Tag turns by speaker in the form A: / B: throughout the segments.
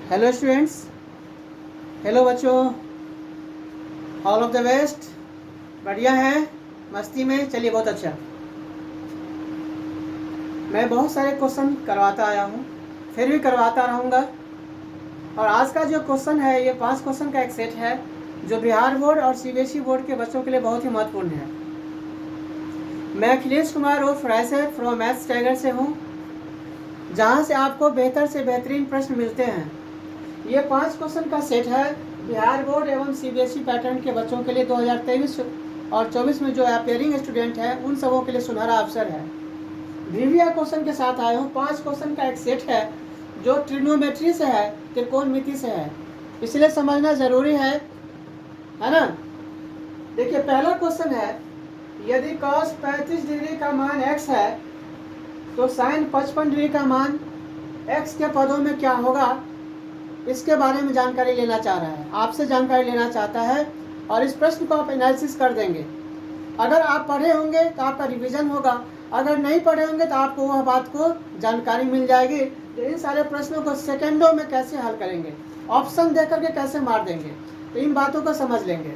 A: Hello students, hello बच्चों, all of the best. बढ़िया है, मस्ती में। चलिए, बहुत अच्छा। मैं बहुत सारे क्वेश्चन करवाता आया हूँ, फिर भी करवाता रहूँगा। और आज का जो क्वेश्चन है, ये 5 क्वेश्चन का एक सेट है जो बिहार बोर्ड और सीबीएसई बोर्ड के बच्चों के लिए बहुत ही महत्वपूर्ण है। मैं अखिलेश कुमार उर्फ रायसर फ्रॉम मैथ्स टाइगर से हूँ, जहाँ से आपको बेहतर से बेहतरीन प्रश्न मिलते हैं। ये 5 क्वेश्चन का सेट है बिहार बोर्ड एवं सीबीएसई पैटर्न के बच्चों के लिए। 2023 और 24 में जो अपेयरिंग स्टूडेंट हैं उन सबों के लिए सुनहरा अवसर है। ट्रिविया क्वेश्चन के साथ आए हूँ। 5 क्वेश्चन का एक सेट है जो ट्रिग्नोमेट्री से है, त्रिकोणमिति से है, इसलिए समझना जरूरी है ना। देखिए, पहला क्वेश्चन है, यदि cos 35 डिग्री का मान x है तो sin 55 डिग्री का मान x के पदों में क्या होगा, इसके बारे में जानकारी लेना चाह रहा है, आपसे जानकारी लेना चाहता है। और इस प्रश्न को आप एनालिसिस कर देंगे। अगर आप पढ़े होंगे तो आपका रिवीजन होगा, अगर नहीं पढ़े होंगे तो आपको वह बात को जानकारी मिल जाएगी। तो इन सारे प्रश्नों को सेकंडों में कैसे हल करेंगे, ऑप्शन देकर के कैसे मार देंगे, तो इन बातों को समझ लेंगे।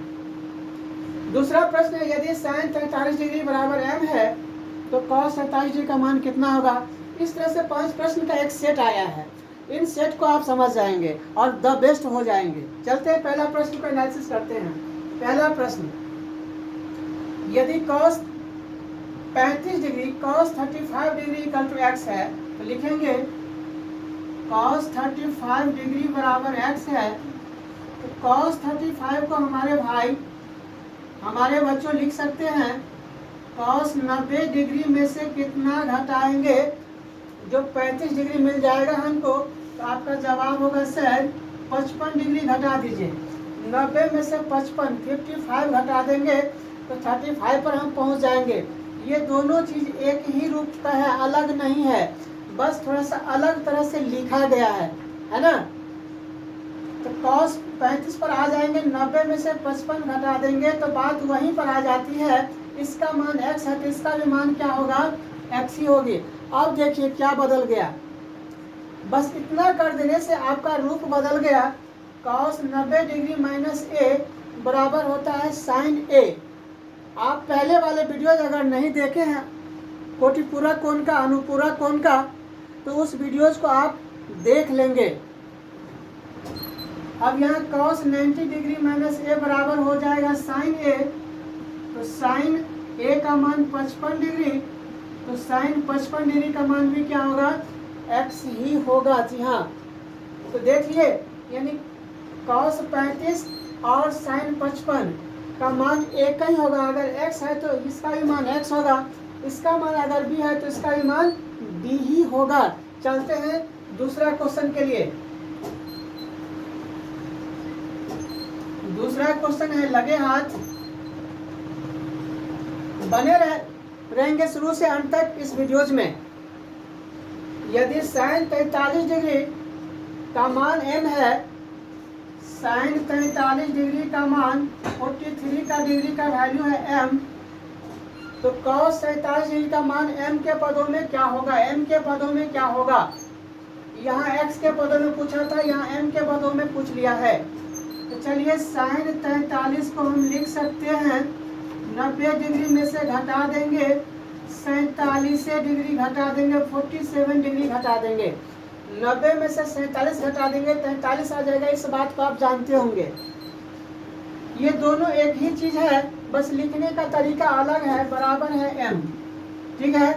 A: दूसरा प्रश्न है, यदि sin 43 डिग्री बराबर m है तो cos 47 डिग्री का मान कितना होगा। इस तरह से 5 प्रश्न का एक सेट आया है। इन सेट को आप समझ जाएंगे और द बेस्ट हो जाएंगे। चलते हैं, पहला प्रश्न को एनालिसिस करते हैं। पहला प्रश्न, यदि cos 35 degree cos 35 degree equal to x है तो लिखेंगे cos 35 डिग्री बराबर x है। तो cos 35 को हमारे बच्चों लिख सकते हैं cos 90 डिग्री में से कितना घटाएंगे, जो 35 डिग्री मिल जाएगा हमको, तो आपका जवाब होगा सर 55 डिग्री घटा दीजिए। 90 में से 55 घटा देंगे तो 35 पर हम पहुंच जाएंगे। ये दोनों चीज एक ही रूप का है, अलग नहीं है, बस थोड़ा सा अलग तरह से लिखा गया है ना। तो cos 35 पर आ जाएंगे, 90 में से 55 घटा देंगे तो बात वहीं पर आ जाती है। इसका मान x है तो इसका भी मान क्या होगा, x ही होगी। अब देखिए क्या बदल गया, बस इतना कर देने से आपका रूप बदल गया। cos 90 डिग्री माइनस a बराबर होता है sin a। आप पहले वाले वीडियोज अगर नहीं देखे हैं, कोटिपूरक कोण का, अनुपूरक कोण का, तो उस वीडियोज को आप देख लेंगे। अब यहाँ cos 90 डिग्री माइनस a बराबर हो जाएगा sin a। तो sin a का मान 55 डिग्री, तो sin 55 डिग्री का मान भी क्या होगा, x ही होगा। जी हाँ, तो देखिए, यानी cos 35 और sin 55 का मान एक ही होगा। अगर x है तो इसका भी मान x होगा, इसका मान अगर b है तो इसका भी मान b ही होगा। चलते हैं दूसरा क्वेश्चन के लिए। दूसरा क्वेश्चन है, लगे हाथ बने रहेंगे शुरू से अंत तक इस वीडियोज में। यदि sin 43 डिग्री का मान m है, sin 43 डिग्री का मान 43 का डिग्री का वैल्यू है m, तो cos 47 डिग्री का मान m के पदों में क्या होगा, m के पदों में क्या होगा। यहाँ x के पदों में पूछा था, यहाँ m के पदों में पूछ लिया है। तो चलिए, sin 43 को हम लिख सकते हैं 90 डिग्री में से घटा देंगे 47 डिग्री घटा देंगे 47 डिग्री घटा देंगे। 90 में से 47 घटा देंगे 43 आ जाएगा। इस बात को आप जानते होंगे। ये दोनों एक ही चीज है, बस लिखने का तरीका अलग है। बराबर है m, ठीक है।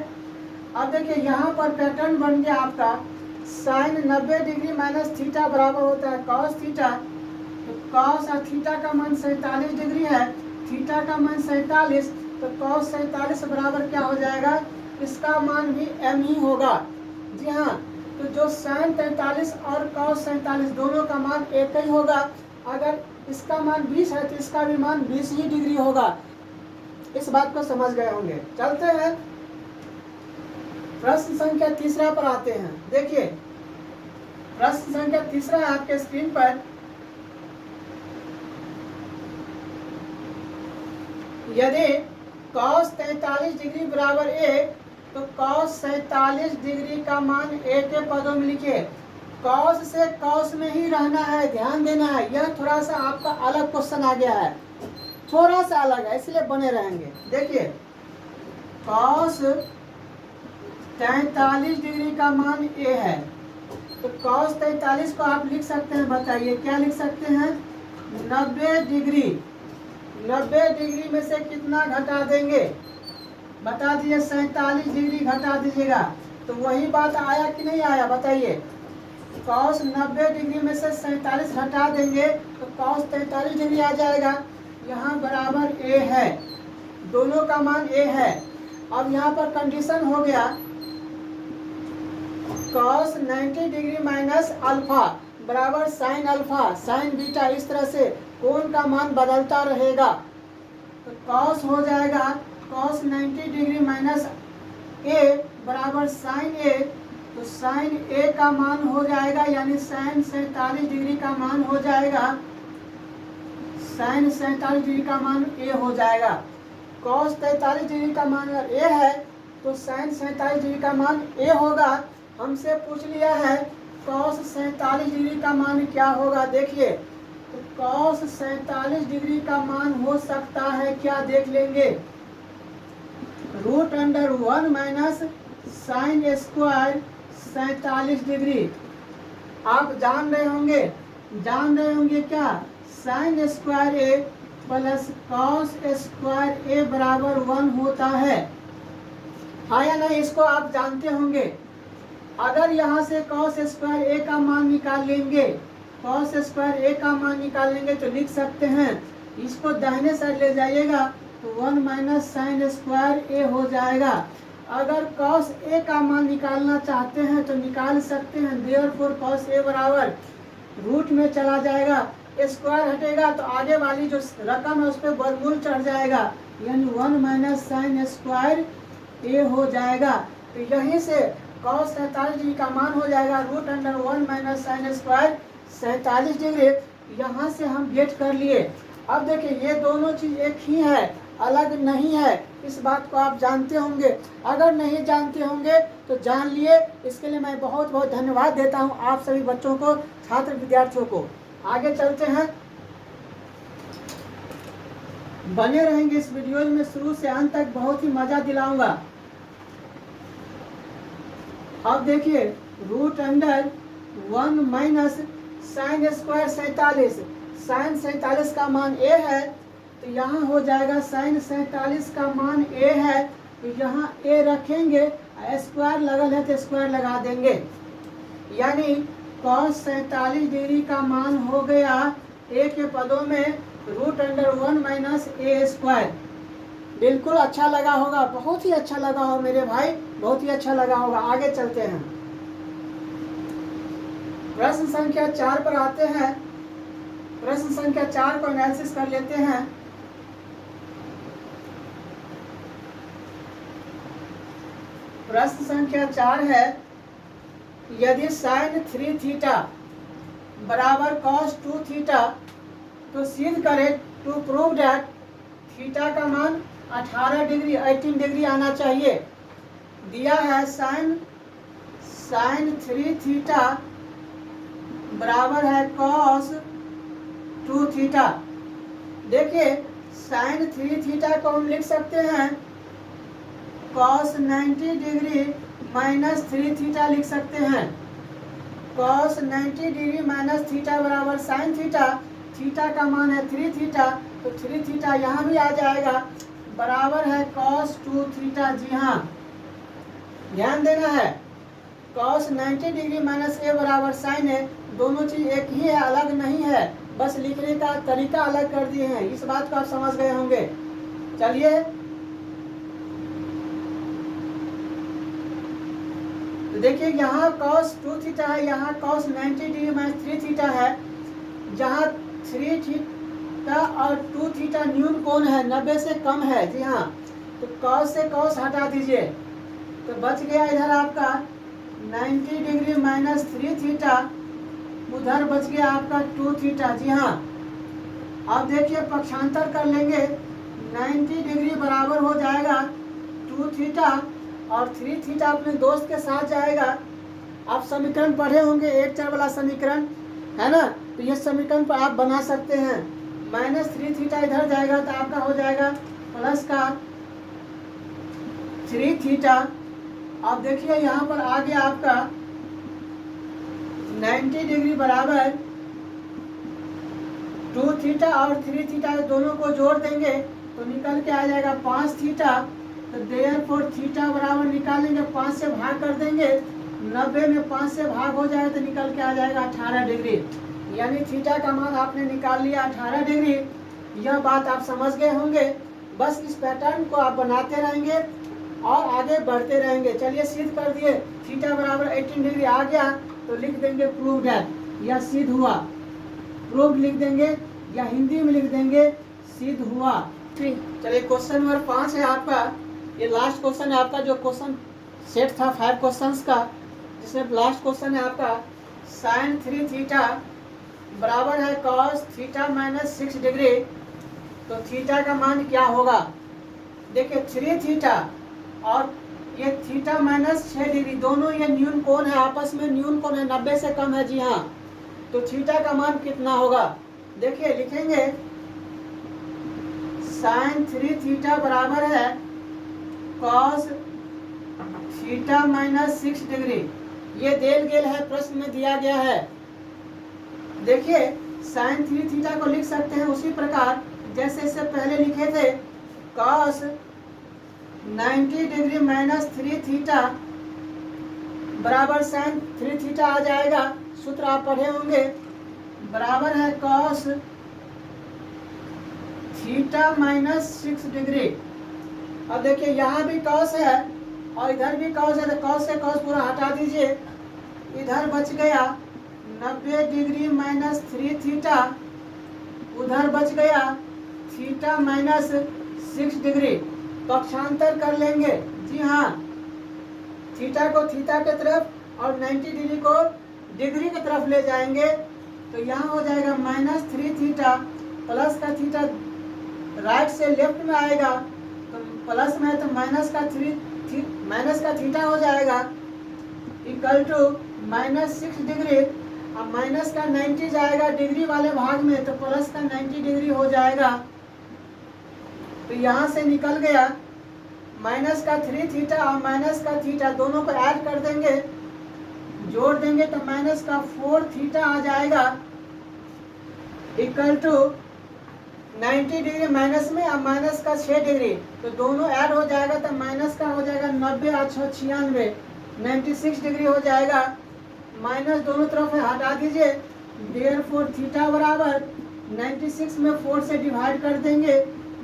A: अब देखिए, यहाँ पर पैटर्न बन गया आपका sin 90 डिग्री माइनस थीटा बराबर होता है cos थीटा। तो cos और थीटा का मान 47 डिग्री है, थीटा का मान 47, तो cos 47 बराबर क्या हो जाएगा, इसका मान भी m ही होगा। जी हाँ, तो जो sin 43 और cos 47 दोनों का मान एक ही होगा। अगर इसका मान 20 है तो इसका भी मान 20 ही डिग्री होगा। इस बात को समझ गए होंगे। चलते हैं प्रश्न संख्या तीसरा पर आते हैं। देखिए, प्रश्न संख्या तीसरा है आपके स्क्रीन पर। यदि cos 43 डिग्री बराबर a, तो cos 47 डिग्री का मान a के पदों में लिखिए। कॉस से कॉस में ही रहना है, ध्यान देना है। यह थोड़ा सा आपका अलग क्वेश्चन आ गया है, थोड़ा सा अलग है, इसलिए बने रहेंगे। देखिए कॉस 43 डिग्री का मान ए है, तो कॉस 43 को आप लिख सकते हैं, बताइए क्या लिख सकते हैं, 90 डिग्री। 90 डिग्री में से कितना घटा देंगे, बता दीजिए, 47 डिग्री घटा दीजिएगा। तो वही बात आया कि नहीं आया, बताइए। कॉस 90 डिग्री में से 47 हटा देंगे तो कॉस 43 डिग्री आ जाएगा। यहाँ बराबर ए है, दोनों का मान ए है। अब यहाँ पर कंडीशन हो गया कॉस 90 डिग्री माइनस अल्फा बराबर साइन अल्फा साइन बीटा, इस तरह से कोण का मान बदलता रहेगा। तो कॉस हो जाएगा कॉस 90 डिग्री माइनस ए बराबर साइन ए, तो साइन ए का मान हो जाएगा, यानी साइन 47 डिग्री का मान हो जाएगा, साइन 47 डिग्री का मान ए हो जाएगा। कॉस 43 डिग्री का मान अगर ए है तो साइन 47 डिग्री का मान ए होगा। हमसे पूछ लिया है कॉस 47 डिग्री का मान क्या होगा, देखिए। तो कॉस 47 डिग्री का मान हो सकता है क्या, देख लेंगे, √1 माइनस साइन स्क्वायर 47 डिग्री। आप जान रहे होंगे क्या, साइन स्क्वायर ए प्लस कॉस स्क्वायर ए बराबर 1 होता है, हाँ या नहीं, इसको आप जानते होंगे। अगर यहाँ से कॉस स्क्वायर ए का मान निकाल लेंगे, कॉस स्क्वायर ए का मान निकाल लेंगे तो लिख सकते हैं, इसको दाहिने साइड ले जाइएगा तो 1 माइनस साइन स्क्वायर ए हो जाएगा। अगर कॉस ए का मान निकालना चाहते हैं तो निकाल सकते हैं, देयरफॉर कॉस ए बराबर रूट में चला जाएगा, स्क्वायर हटेगा तो आगे वाली जो रकम है उस पर वर्गमूल चढ़ जाएगा, यानी 1 माइनस साइन स्क्वायर ए हो जाएगा। तो यहीं से कॉस 47 डिग्री का मान हो जाएगा √1 माइनस साइन स्क्वायर 47 डिग्री। यहाँ से हम गेट कर लिए। अब देखिए ये दोनों चीज़ एक ही है, अलग नहीं है, इस बात को आप जानते होंगे। अगर नहीं जानते होंगे तो जान लिए, इसके लिए मैं बहुत बहुत धन्यवाद देता हूँ आप सभी बच्चों को, छात्र विद्यार्थियों को। आगे चलते हैं, बने रहेंगे इस वीडियो में, शुरू से अंत तक बहुत ही मजा दिलाऊंगा। अब देखिए √1 माइनस साइन स्क्वायर 47, साइन 47 का मान ए है तो यहाँ हो जाएगा साइन 47 का मान ए है, तो यहाँ ए रखेंगे, स्क्वायर लगल है तो स्क्वायर लगा देंगे, यानी कॉस 47 डिग्री का मान हो गया ए के पदों में √1 माइनस ए स्क्वायर। बिल्कुल अच्छा लगा होगा, बहुत ही अच्छा लगा होगा मेरे भाई, बहुत ही अच्छा लगा होगा। आगे चलते हैं, प्रश्न संख्या 4 पर आते हैं। प्रश्न संख्या 4 को एनालिसिस कर लेते हैं। प्रश्न संख्या 4 है, यदि साइन 3 थीटा बराबर कॉस 2 थीटा तो सिद्ध करें टू प्रूव दैट थीटा का मान 18 डिग्री आना चाहिए। दिया है साइन 3 थीटा बराबर है कॉस 2 थीटा। देखिए साइन 3 थीटा को हम लिख सकते हैं कॉस 90 डिग्री माइनस 3 थीटा लिख सकते हैं। कॉस 90 डिग्री माइनस थीटा बराबर साइन थीटा, थीटा का मान है 3 थीटा, तो 3 थीटा यहाँ भी आ जाएगा, बराबर है कॉस 2 थीटा। जी हाँ, ध्यान देना है, कॉस 90 डिग्री माइनस ए बराबर साइन है, दोनों चीज एक ही है, अलग नहीं है, बस लिखने का तरीका अलग कर दिए हैं, इस बात को आप समझ गए होंगे। चलिए तो देखिए यहाँ cos 2 थीटा है, यहाँ cos 90 डिग्री माइनस 3 थीटा है, जहाँ 3 थीटा और 2 थीटा न्यून कोण है, 90 से कम है। जी हाँ, तो cos से cos हटा दीजिए तो बच गया इधर आपका 90 डिग्री माइनस 3 थीटा, उधर बच गया आपका 2 थीटा। जी हाँ, अब देखिए पक्षांतर कर लेंगे, 90 डिग्री बराबर हो जाएगा 2 थीटा और 3 थीटा अपने दोस्त के साथ जाएगा, आप समीकरण पढ़े होंगे, एक चर वाला समीकरण है ना, तो ये समीकरण पर आप बना सकते हैं। -3 थीटा इधर जाएगा तो आपका हो जाएगा प्लस का 3 थीटा। अब देखिए यहाँ पर आ गया आपका 90 डिग्री बराबर 2 थीटा और 3 थीटा, दोनों को जोड़ देंगे तो निकल के आ जाएगा 5 थीटा। तो देयरफॉर थीटा बराबर निकालेंगे, 5 से भाग कर देंगे, 90 में 5 से भाग हो जाएगा तो निकल के आ जाएगा 18 डिग्री। यानी थीटा का मान आपने निकाल लिया 18 डिग्री। यह बात आप समझ गए होंगे। बस इस पैटर्न को आप बनाते रहेंगे और आगे बढ़ते रहेंगे। चलिए सिद्ध कर दिए, थीटा बराबर 18 डिग्री आ गया तो लिख देंगे प्रूव दैट, यह सिद्ध हुआ। प्रूव लिख देंगे या हिंदी में लिख देंगे सिद्ध हुआ। चलिए क्वेश्चन नंबर 5 है आपका, ये लास्ट क्वेश्चन है आपका, जो क्वेश्चन सेट था 5 क्वेश्चंस का, जिसमें लास्ट क्वेश्चन है आपका sin 3 थीटा बराबर है cos थीटा माइनस 6 डिग्री। तो थीटा का मान क्या होगा? देखिए 3 थीटा और ये थीटा माइनस 6 डिग्री, दोनों ये न्यून कोण है, आपस में न्यून कोण है, 90 से कम है। जी हाँ, तो थीटा का मान कितना होगा? देखिए लिखेंगे sin 3 थीटा बराबर है cos थीटा माइनस 6 डिग्री। ये देल गेल है, प्रश्न में दिया गया है। देखिए sin 3 थीटा को लिख सकते हैं उसी प्रकार जैसे इससे पहले लिखे थे, cos 90 डिग्री माइनस 3 थीटा बराबर sin 3 थीटा आ जाएगा। सूत्र आप पढ़े होंगे, बराबर है cos थीटा माइनस 6 डिग्री। अब देखिए यहाँ भी cos है और इधर भी cos है, तो cos से cos पूरा हटा दीजिए, इधर बच गया 90 डिग्री माइनस 3 थीटा, उधर बच गया थीटा माइनस 6 डिग्री। पक्षांतर कर लेंगे। जी हाँ, थीटा को थीटा के तरफ और 90 डिग्री को डिग्री की तरफ ले जाएंगे तो यहाँ हो जाएगा -3 थीटा, प्लस का थीटा राइट से लेफ्ट में आएगा तो प्लस में है तो माइनस का थीटा हो जाएगा इक्वल टू -6 डिग्री। अब माइनस का 90 जाएगा डिग्री वाले भाग में तो प्लस का 90 डिग्री हो जाएगा। तो यहाँ से निकल गया माइनस का 3 थीटा और माइनस का थीटा, दोनों को ऐड कर देंगे, जोड़ देंगे तो माइनस का 4 थीटा आ जाएगा इक्वल टू 90 डिग्री माइनस में और माइनस का 6 डिग्री, तो दोनों ऐड हो जाएगा तो माइनस का हो जाएगा 90 और 96, 96 डिग्री हो जाएगा। माइनस दोनों तरफ हटा दीजिए, देयरफॉर थीटा बराबर 96 में 4 से डिवाइड कर देंगे,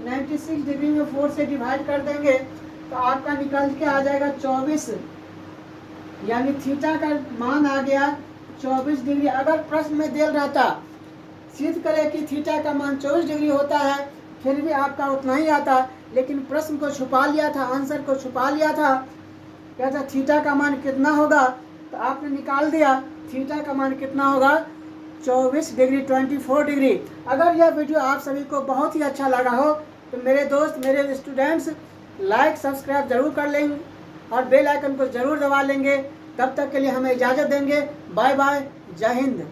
A: 96 डिग्री में 4 से डिवाइड कर देंगे तो आपका निकल के आ जाएगा 24, यानी थीटा का मान आ गया 24 डिग्री। अगर प्रश्न में दिया रहता सिद्ध करें कि थीटा का मान 24 डिग्री होता है, फिर भी आपका उतना ही आता, लेकिन प्रश्न को छुपा लिया था, आंसर को छुपा लिया था। कहता थीटा का मान कितना होगा, तो आपने निकाल दिया थीटा का मान कितना होगा 24 डिग्री, 24 डिग्री। अगर यह वीडियो आप सभी को बहुत ही अच्छा लगा हो तो मेरे दोस्त, मेरे स्टूडेंट्स लाइक सब्सक्राइब जरूर कर लेंगे और बेल आइकन को जरूर दबा लेंगे। तब तक के लिए हमें इजाज़त देंगे। बाय बाय, जय हिंद।